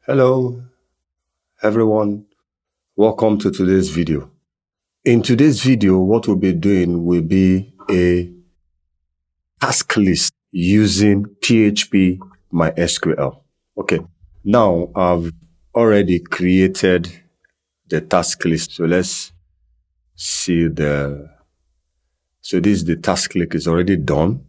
Hello, everyone. Welcome to today's video. In today's video, what we'll be doing will be a task list using PHP MySQL. Okay, now I've already created the task list. So let's see so this is the task list is already done.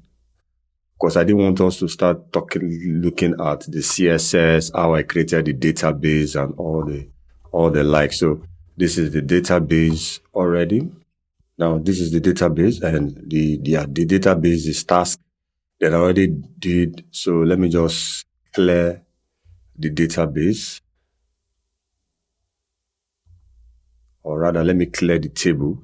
Because I didn't want us to start looking at the CSS, how I created the database and all the like. So this is the database already. Now this is the database, and the database is task that I already did. So let me just clear the database, or rather, let me clear the table.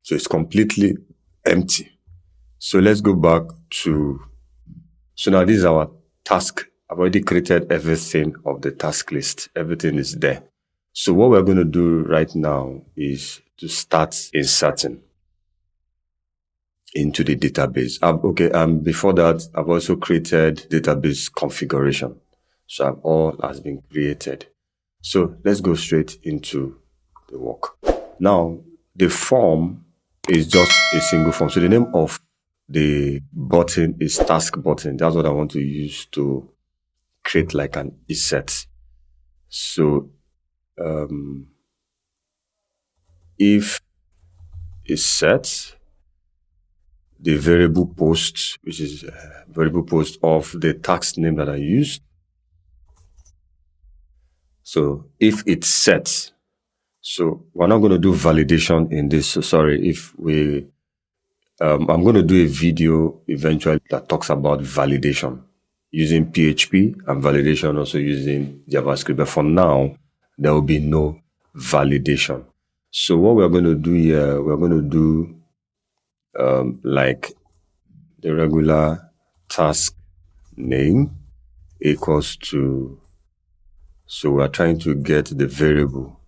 So it's completely empty. So let's go back so now this is our task. I've already created everything of the task list. Everything is there. So what we're going to do right now is to start inserting into the database. Before that, I've also created database configuration. So all has been created. So let's go straight into the work. Now, the form is just a single form. So the name of the button is task button. That's what I want to use to create like an insert. So if is set, the variable post, which is a variable post of the task name that I used. So if it's set, so we're not going to do validation in this. So sorry if we, I'm going to do a video eventually that talks about validation using PHP and validation also using JavaScript. But for now, there will be no validation. So what we're going to do here, we're going to do like the regular task name equals to, so we're trying to get the variable,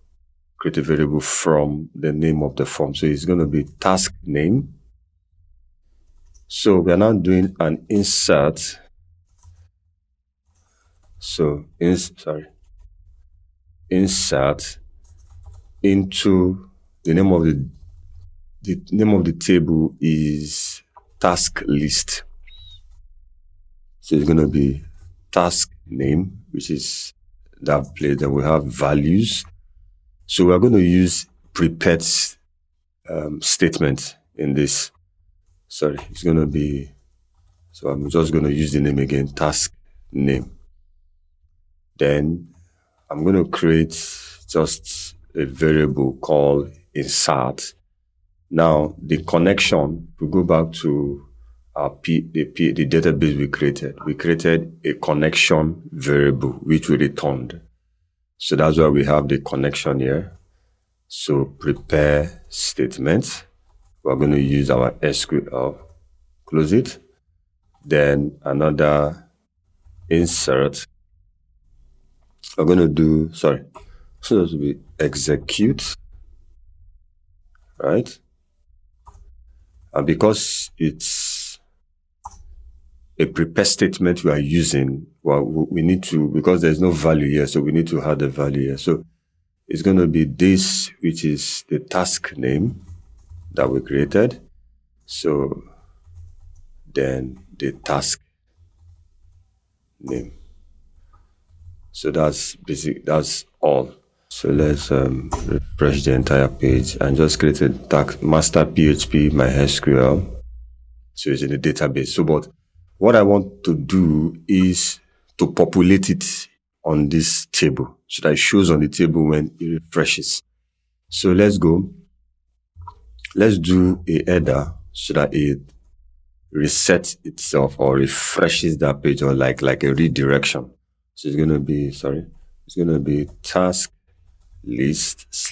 create a variable from the name of the form. So it's going to be task name. So we're now doing an insert. So insert into the name of the table is task list. So it's going to be task name, which is that place. Then we have values. So we're going to use prepared statement in this. Sorry, it's going to be, so I'm just going to use the name again, task name. Then I'm going to create just a variable called insert. Now the connection, we go back to the database we created. We created a connection variable which we returned. So that's why we have the connection here. So prepare statement. We're going to use our SQL. Close it. Then another insert. We're going to do, so this will be execute, right? And because it's a prepare statement we are using, well, we need to, because there's no value here, so we need to add the value here. So it's going to be this, which is the task name that we created. So then the task name. So that's basic, that's all. So let's refresh the entire page and just create a task master PHP MySQL. So it's in the database. So but what I want to do is to populate it on this table so that it shows on the table when it refreshes. So let's go. Let's do a header so that it resets itself or refreshes that page, or like a redirection. So it's going to be, it's going to be task list /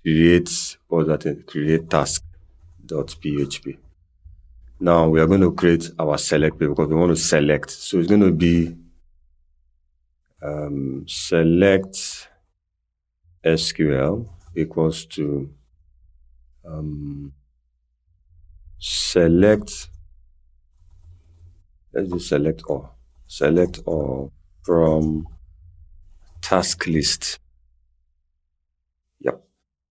create task.php. Now we are going to create our select page because we want to select. So it's going to be select SQL equals to select let's do select all. Select all from task list. Yep.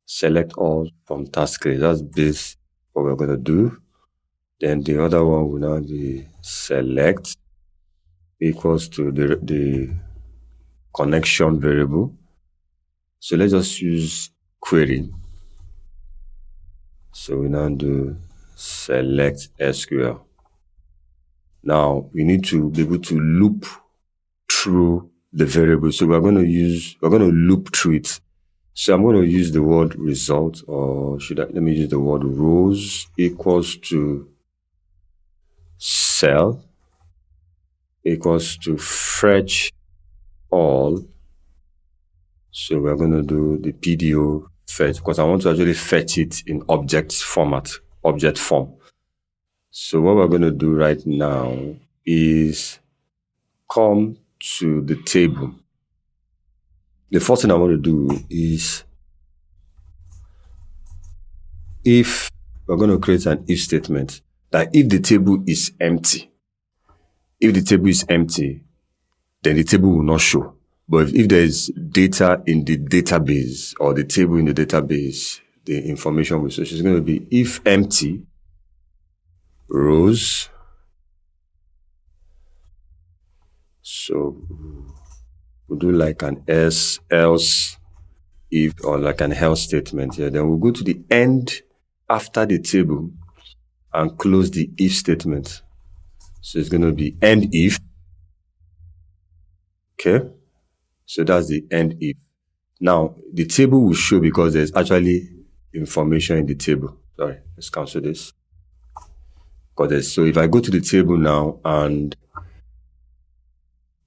Select all from task list. That's this what we're going to do. Then the other one will now be select equals to the connection variable. So let's just use query. So we now do select SQL. Now we need to be able to loop through the variable. So we're going to loop through it. So I'm going to use the word result, or let me use the word rows equals to cell equals to fetch all. So we're going to do the PDO fetch because I want to actually fetch it in object form. So what we're going to do right now is come to the table. The first thing I want to do is if we're going to create an if statement, that if the table is empty, then the table will not show. But if there is data in the database or the table in the database, the information will show. So it's going to be if empty rows. So we'll do like an else if, or like an else statement here. Then we'll go to the end after the table and close the if statement. So it's going to be end if. Okay. So that's the end if. Now the table will show because there's actually information in the table. Sorry, let's cancel this. So if I go to the table now and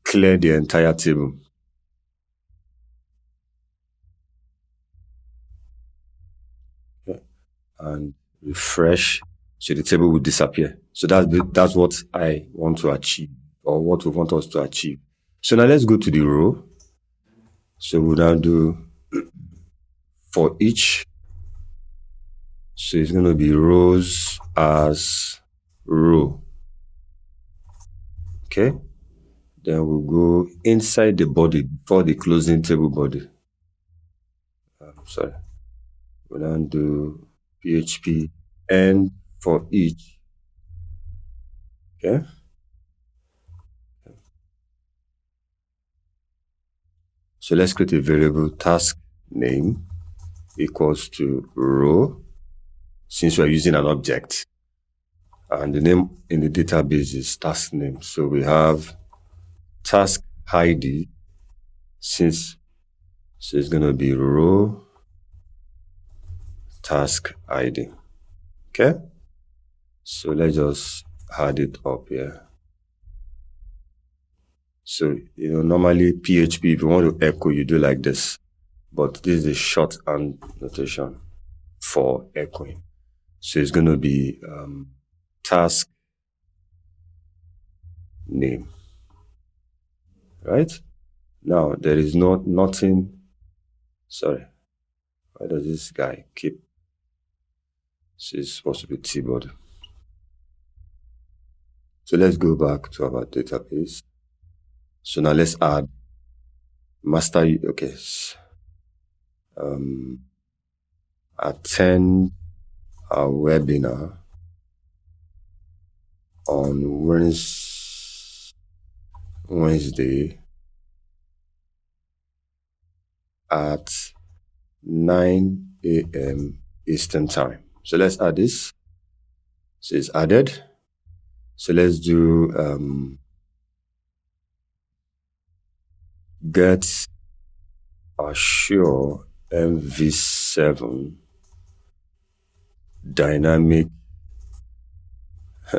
clear the entire table, and refresh, so the table will disappear. So that's what I want to achieve, or what we want us to achieve. So now let's go to the row. So we'll now do for each. So it's going to be rows as row. Okay. Then we'll go inside the body before the closing table body. Sorry. We'll now do PHP and for each. Okay. So let's create a variable task name equals to row, since we're using an object, and the name in the database is task name. So we have task ID, so it's going to be row task ID. Okay. So let's just add it up here. So, normally PHP, if you want to echo, you do like this, but this is a shorthand notation for echoing. So it's going to be task name, right? Now there is nothing. Sorry, why does this guy keep? So it's supposed to be T-body. So let's go back to our database. So now let's add master. Okay. Attend a webinar on Wednesday at 9 a.m. Eastern time. So let's add this. So it's added. So let's do get Assure MV7 dynamic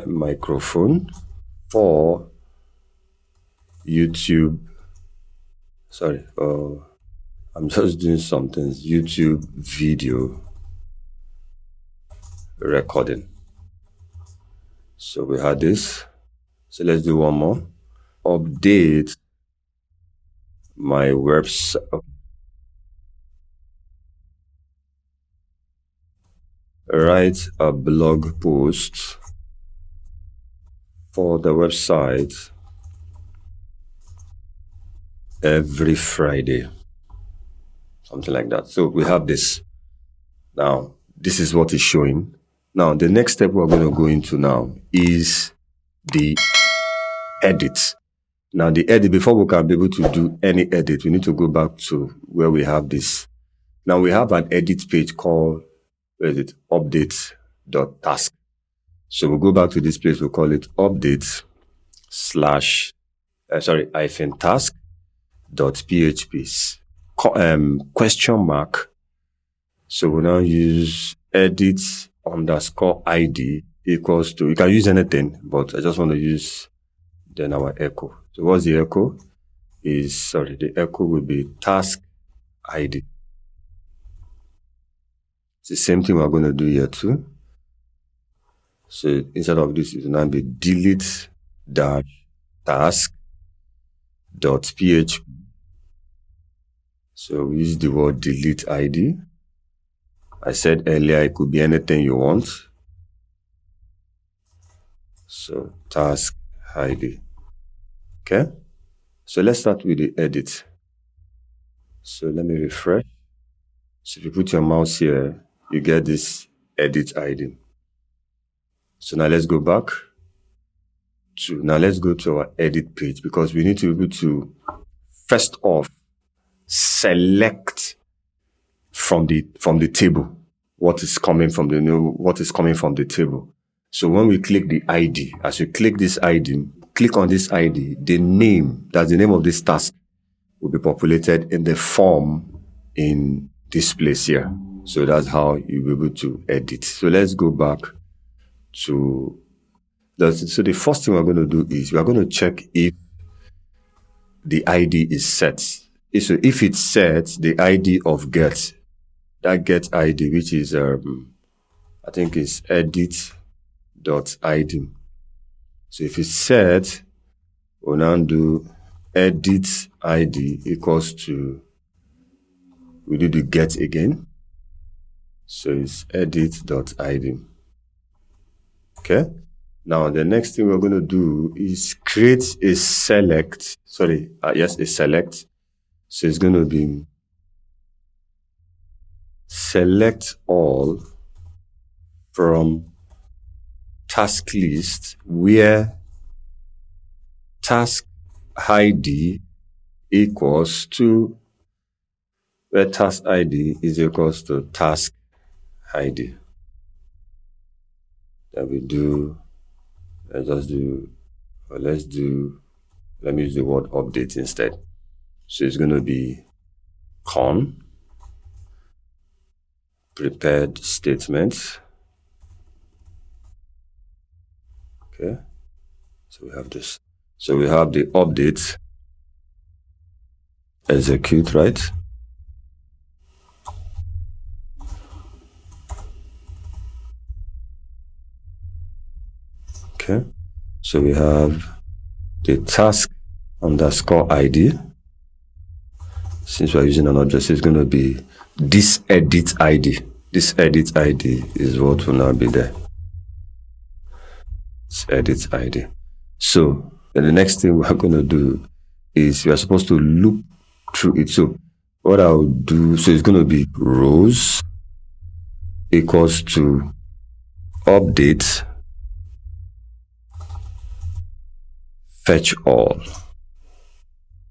microphone for YouTube. Sorry, I'm just doing something. YouTube video recording. So we had this. So let's do one more. Update my website. Write a blog post for the website every Friday, something like that. So we have this. Now, this is what is showing. Now, the next step we're going to go into now is the edit. Now, the edit, before we can be able to do any edit, we need to go back to where we have this. Now, we have an edit page called, where is it? Update.task. So we'll go back to this place, we'll call it update / task.php question mark. So we'll now use edit _id equals to, you can use anything, but I just want to use then our echo. So what's the echo? The echo will be task ID. It's the same thing we're going to do here too. So instead of this, it will now be delete-task.php. So we use the word delete ID. I said earlier it could be anything you want. So task ID. Okay. So let's start with the edit. So let me refresh. So if you put your mouse here, you get this edit ID. So now let's go back to, let's go to our edit page, because we need to be able to first off select from the table what is coming from the table. So when we click the ID, as you click this ID, click on this ID, the name, that's the name of this task, will be populated in the form in this place here. So that's how you'll be able to edit. So let's go back to so the first thing we're going to do is we're going to check if the ID is set. So if it's set, the ID of get, that get ID, which is I think is edit.id. So if it's set, we'll now do edit ID equals to, we do the get again. So it's edit.id. Okay. Now the next thing we're going to do is create a select. A select. So it's going to be select all from task list where task ID equals to, where task ID is equals to task ID. That we do, let me use the word update instead. So it's going to be prepared statement. Okay. So we have this. So we have the update execute, right? Okay. So we have the task _ID. Since we're using an object, it's going to be this edit ID. This edit ID is what will now be there. It's edit ID. So then the next thing we're going to do is we are supposed to loop through it. So what I'll do, so it's going to be rows equals to update fetch all.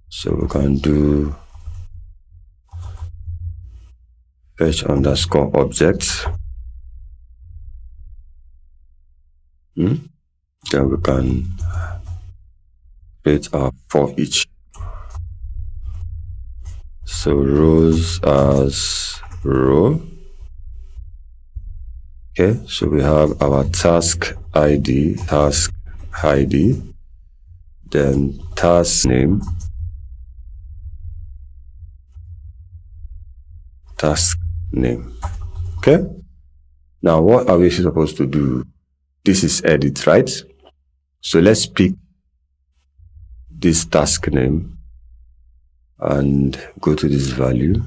So we can do fetch _object. Then we can create our for each. So rows as row. Okay, so we have our task ID, then task name, Okay. Now what are we supposed to do? This is edit, right? So let's pick this task name and go to this value.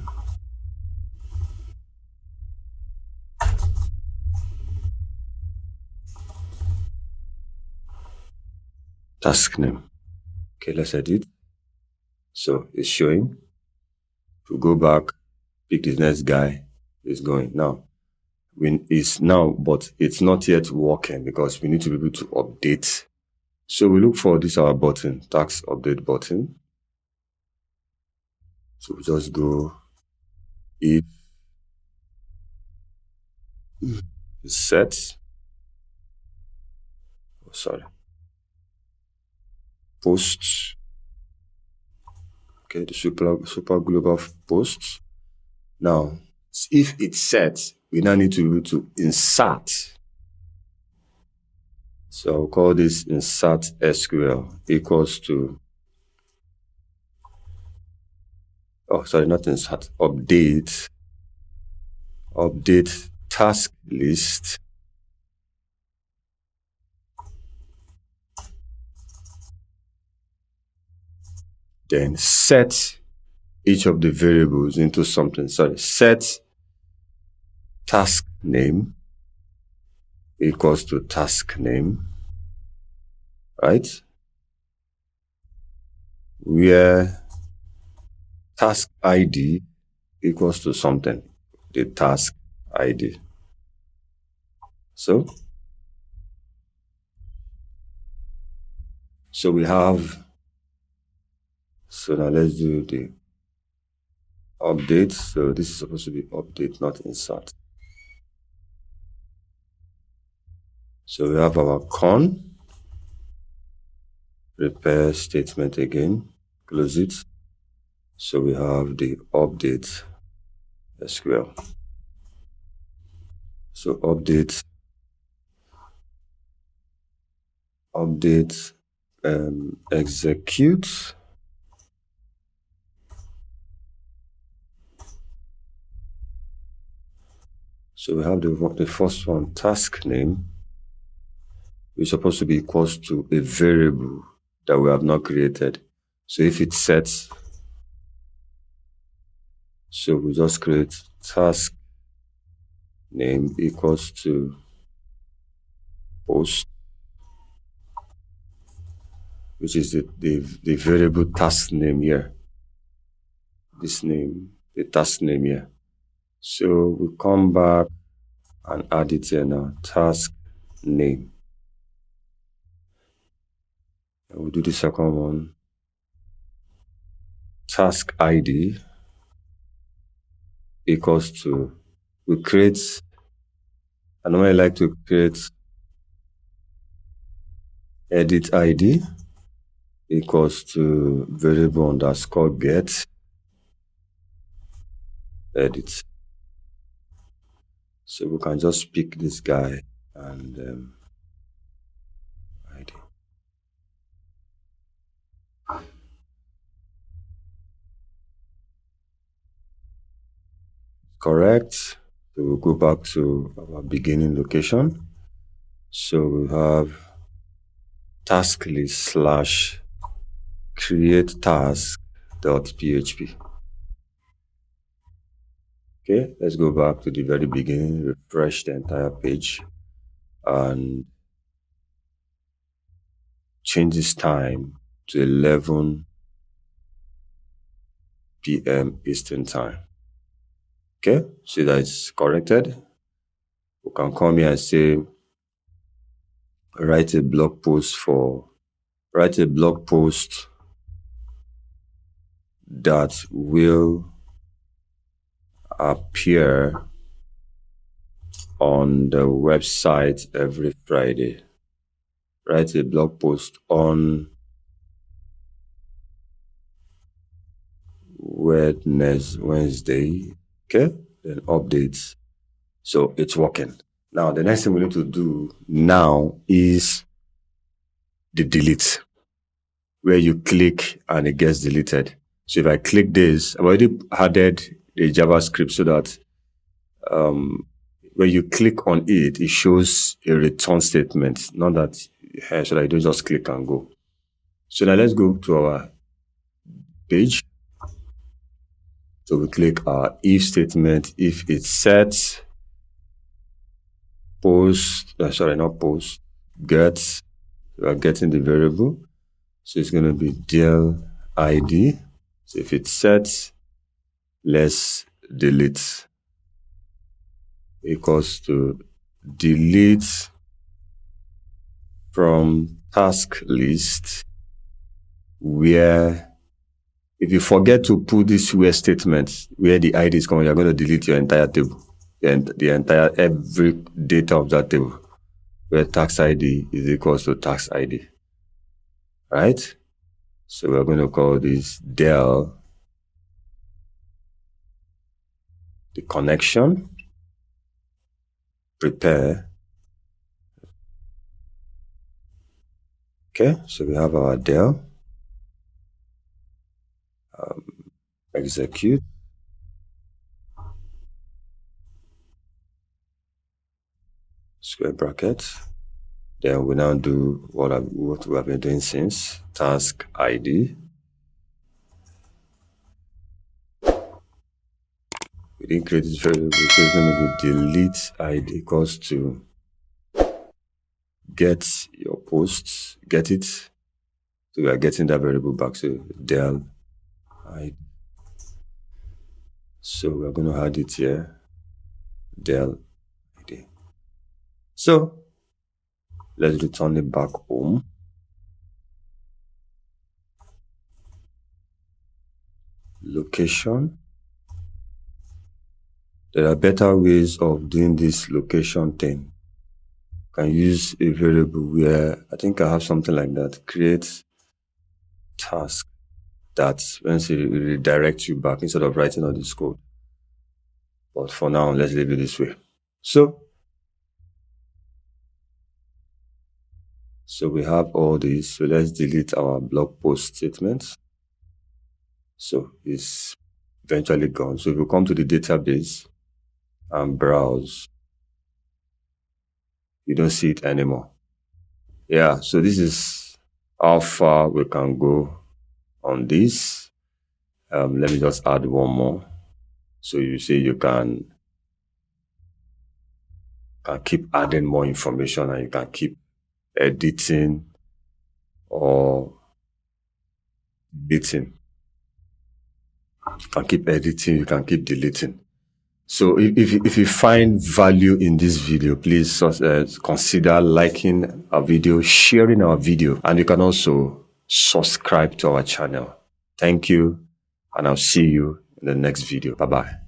task name. Okay, let's edit. So it's showing. To go back, pick the next guy, it's going. Now, but it's not yet working because we need to be able to update. So we look for this our button, task update button. So we just go if set, posts. Okay, the super global posts. Now, if it's set, we now need to be able to insert. So I'll call this insert SQL equals to, not insert, update task list. Then set each of the variables into something. Set task name equals to task name, right? Where task ID equals to something, the task ID. So we have, so now let's do the update. So this is supposed to be update, not insert. So we have our con, repair statement again, close it. So we have the update SQL. So update execute. So we have the first one, task name, which is supposed to be equals to a variable that we have not created. So if it's set, so we just create task name equals to post, which is the variable task name here. This name, the task name here. So we come back and add it here now, task name. And we'll do the second one, task ID equals to, we create, I normally like to create edit ID equals to variable underscore get edit. So we can just pick this guy and ID. Correct. So we'll go back to our beginning location. So we have task list / create task.php. Okay, let's go back to the very beginning, refresh the entire page, and change this time to 11 p.m. Eastern time. Okay, so that it's corrected. We can come here and say, write a blog post that will appear on the website every Friday. Write a blog post on Wednesday. Okay, then updates. So it's working. Now the next thing we need to do now is the delete, where you click and it gets deleted. So if I click this, I've already added the JavaScript so that when you click on it, it shows a return statement, not that so that you don't just click and go. So now let's go to our page. So we click our if statement. If it's set, get, we are getting the variable. So it's going to be del ID. So if it's set, let's delete equals to delete from task list, where if you forget to put this where statement where the ID is coming, you're going to delete your entire table and the entire every data of that table, where tax ID is equals to tax ID, right? So we're going to call this del the connection prepare. Okay, so we have our del execute square bracket. Then we now do what we have been doing since, task ID. We didn't create this variable, so it's going to be delete ID equals to get your posts, get it. So we are getting that variable back, so del ID. So we're going to add it here, del ID. So let's return it back home. Location. There are better ways of doing this location thing. You can use a variable where, I think I have something like that, create task that once it redirects you back instead of writing all this code. But for now, let's leave it this way. So we have all these. So let's delete our blog post statements. So it's eventually gone. So if you come to the database and browse, you don't see it anymore. Yeah, so this is how far we can go on this. Let me just add one more. So you see you can keep adding more information, and you can keep editing or deleting. You can keep editing, you can keep deleting. So if you find value in this video, please consider liking our video, sharing our video, and you can also subscribe to our channel. Thank you, and I'll see you in the next video. Bye-bye.